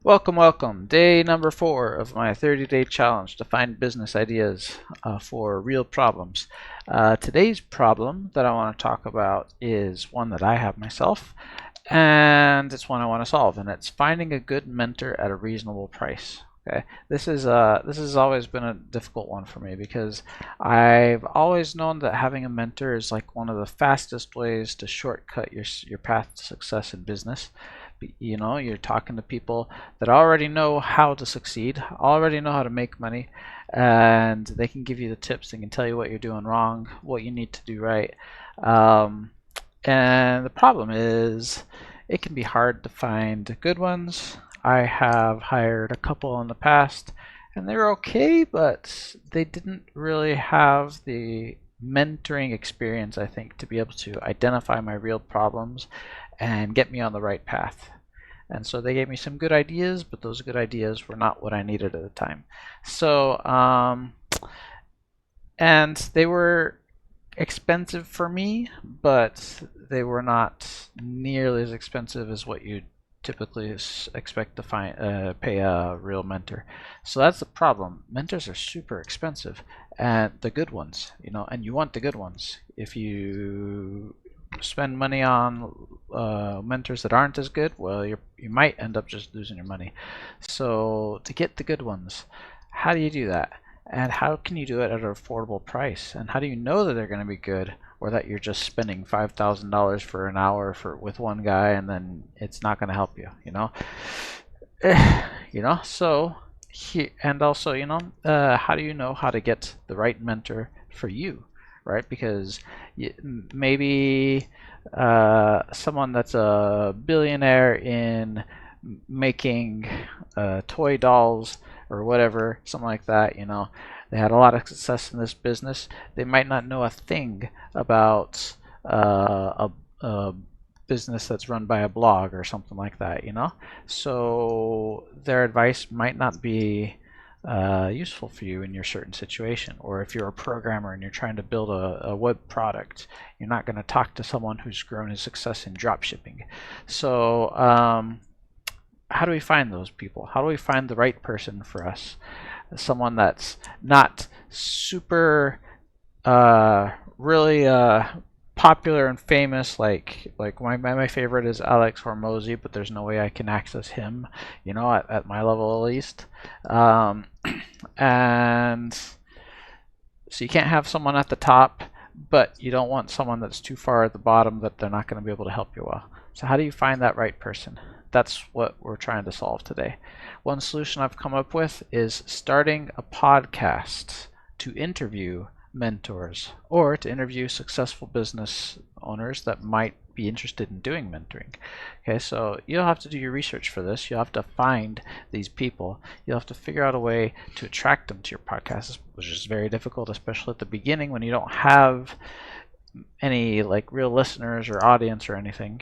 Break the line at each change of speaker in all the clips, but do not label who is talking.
Welcome. Day number 4 of my 30-day challenge to find business ideas for real problems. Today's problem that I want to talk about is one that I have myself, and it's one I want to solve, and it's finding a good mentor at a reasonable price. Okay, this has always been a difficult one for me because I've always known that having a mentor is like one of the fastest ways to shortcut your path to success in business. You know, you're talking to people that already know how to succeed, already know how to make money, and they can give you the tips. They can tell you what you're doing wrong, what you need to do right. Um, and the problem is, it can be hard to find good ones. I have hired a couple in the past, and they were okay, but they didn't really have the mentoring experience, I think, to be able to identify my real problems and get me on the right path. And so they gave me some good ideas, but those good ideas were not what I needed at the time. So, and they were expensive for me, but they were not nearly as expensive as what you typically expect to pay a real mentor. So that's the problem. Mentors are super expensive, and the good ones, and you want the good ones. If you spend money on mentors that aren't as good, well, you might end up just losing your money. So to get the good ones, how do you do that? And how can you do it at an affordable price? And how do you know that they're going to be good, or that you're just spending $5,000 for an hour with one guy and then it's not going to help you? So and also, how do you know how to get the right mentor for you, right? Because maybe someone that's a billionaire in making toy dolls or whatever, something like that, they had a lot of success in this business. They might not know a thing about a business that's run by a blog or something like that, So their advice might not be useful for you in your certain situation. Or if you're a programmer and you're trying to build a web product, you're not going to talk to someone who's grown his success in drop shipping. So how do we find those people? How do we find the right person for us? Someone that's not super really popular and famous, like my favorite is Alex Hormozy, but there's no way I can access him, at my level at least. And so you can't have someone at the top, but you don't want someone that's too far at the bottom that they're not going to be able to help you well. So how do you find that right person? That's what we're trying to solve today. One solution I've come up with is starting a podcast to interview mentors, or to interview successful business owners that might be interested in doing mentoring. Okay, so you'll have to do your research for this. You'll have to find these people. You'll have to figure out a way to attract them to your podcast, which is very difficult, especially at the beginning when you don't have any like real listeners or audience or anything,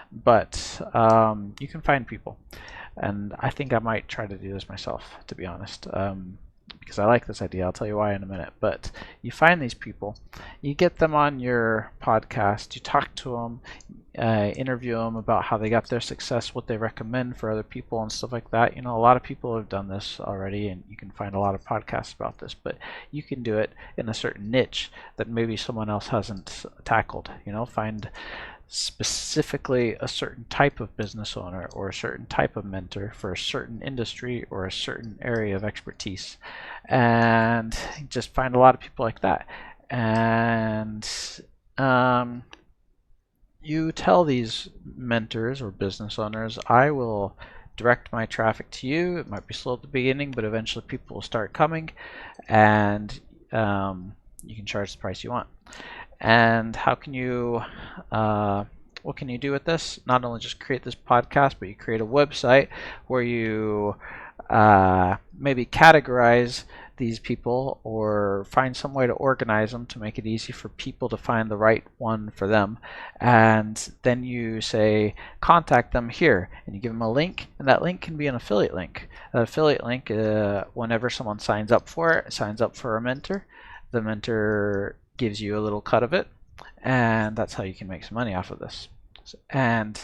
but you can find people. And I think I might try to do this myself, to be honest, because I like this idea. I'll tell you why in a minute. But you find these people, you get them on your podcast, you talk to them, interview them about how they got their success, what they recommend for other people, and stuff like that. A lot of people have done this already, and you can find a lot of podcasts about this, but you can do it in a certain niche that maybe someone else hasn't tackled. Find specifically a certain type of business owner or a certain type of mentor for a certain industry or a certain area of expertise, and just find a lot of people like that. And you tell these mentors or business owners, I will direct my traffic to you. It might be slow at the beginning, but eventually people will start coming, and you can charge the price you want. And how can you, what can you do with this? Not only just create this podcast, but you create a website where you maybe categorize these people, or find some way to organize them to make it easy for people to find the right one for them. And then you say, contact them here, and you give them a link, and that link can be an affiliate link. That affiliate link, whenever someone signs up for a mentor, the mentor gives you a little cut of it, and that's how you can make some money off of this. And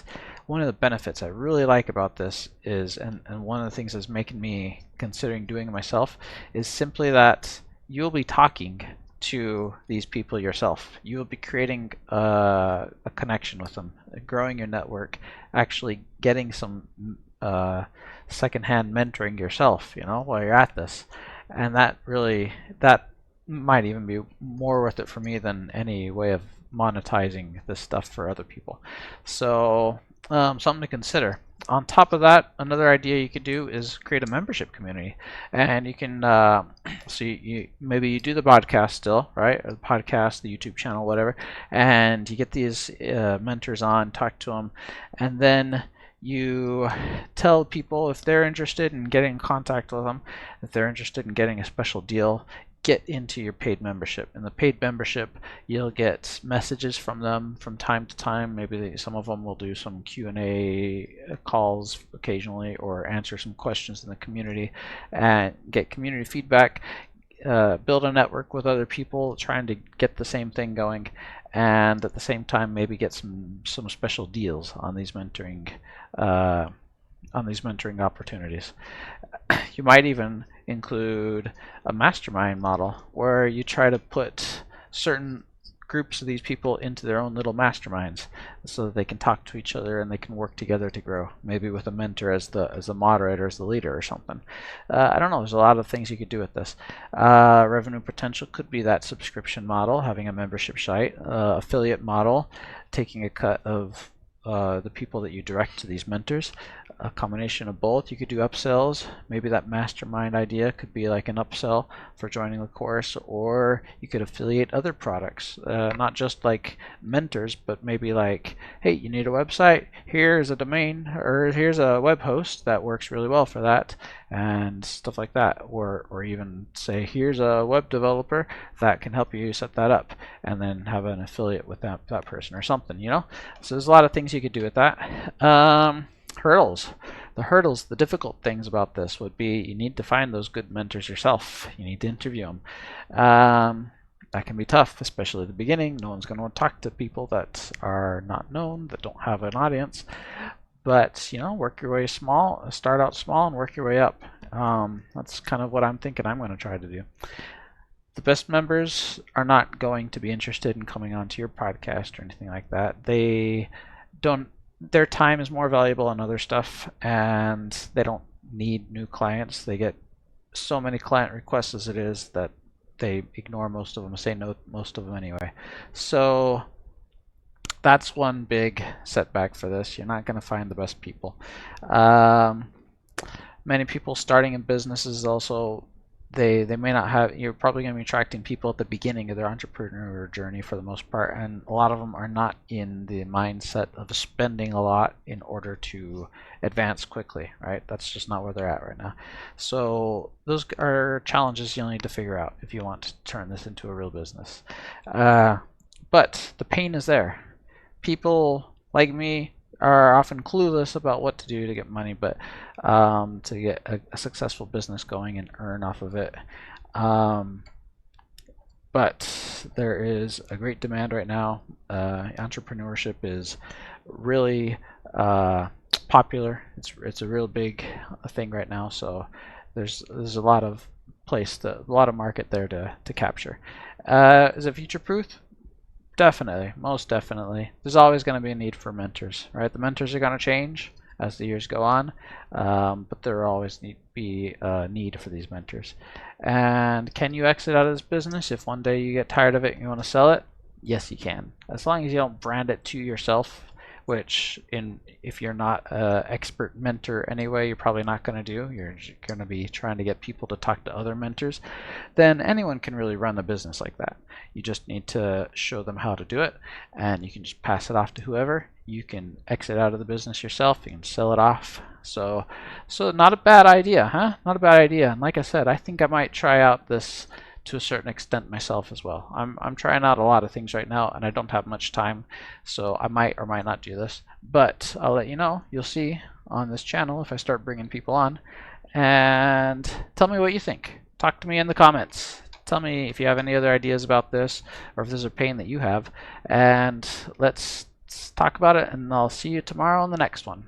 one of the benefits I really like about this is, and one of the things that's making me considering doing it myself, is simply that you'll be talking to these people yourself. You will be creating a connection with them, growing your network, actually getting some secondhand mentoring yourself, while you're at this. And that might even be more worth it for me than any way of monetizing this stuff for other people. So something to consider. On top of that, another idea you could do is create a membership community, and you can so maybe you do the podcast still, right? Or the podcast, the YouTube channel, whatever, and you get these mentors on, talk to them, and then you tell people if they're interested in getting in contact with them, if they're interested in getting a special deal, get into your paid membership. In the paid membership, you'll get messages from them from time to time. Maybe some of them will do some Q&A calls occasionally, or answer some questions in the community, and get community feedback, build a network with other people trying to get the same thing going, and at the same time maybe get some special deals on these mentoring opportunities. You might even include a mastermind model where you try to put certain groups of these people into their own little masterminds so that they can talk to each other and they can work together to grow, maybe with a mentor as the moderator, as the leader or something. I don't know, there's a lot of things you could do with this. Revenue potential could be that subscription model, having a membership site, affiliate model, taking a cut of the people that you direct to these mentors. A combination of both. You could do upsells. Maybe that mastermind idea could be like an upsell for joining the course, or you could affiliate other products, not just like mentors, but maybe like, hey, you need a website, here's a domain, or here's a web host that works really well for that, and stuff like that. Or even say, here's a web developer that can help you set that up, and then have an affiliate with that person or something, So there's a lot of things you could do with that. Hurdles. The difficult things about this would be you need to find those good mentors yourself. You need to interview them. That can be tough, especially at the beginning. No one's going to want to talk to people that are not known, that don't have an audience. But, work your way small, start out small and work your way up. That's kind of what I'm thinking I'm going to try to do. The best members are not going to be interested in coming onto your podcast or anything like that. Their time is more valuable on other stuff, and they don't need new clients. They get so many client requests as it is that they ignore most of them, say no most of them anyway. So that's one big setback for this. You're not going to find the best people. Many people starting in businesses also, they may not have, you're probably going to be attracting people at the beginning of their entrepreneurial journey for the most part, and a lot of them are not in the mindset of spending a lot in order to advance quickly, right? That's just not where they're at right now. So those are challenges you'll need to figure out if you want to turn this into a real business. But the pain is there. People like me are often clueless about what to do to get money, but to get a successful business going and earn off of it. But there is a great demand right now. Entrepreneurship is really popular. It's a real big thing right now. So there's a lot of market there to capture. Is it future proof? Definitely, most definitely. There's always going to be a need for mentors, right? The mentors are going to change as the years go on, but there will always be a need for these mentors. And can you exit out of this business if one day you get tired of it and you want to sell it? Yes, you can. As long as you don't brand it to yourself, which if you're not an expert mentor anyway, you're probably not going to do. You're going to be trying to get people to talk to other mentors. Then anyone can really run a business like that. You just need to show them how to do it, and you can just pass it off to whoever. You can exit out of the business yourself. You can sell it off. So not a bad idea, huh? Not a bad idea. And like I said, I think I might try out this to a certain extent myself as well. I'm trying out a lot of things right now, and I don't have much time, so I might or might not do this. But I'll let you know. You'll see on this channel if I start bringing people on. And tell me what you think. Talk to me in the comments. Tell me if you have any other ideas about this, or if there's a pain that you have, and let's let's talk about it, and I'll see you tomorrow on the next one.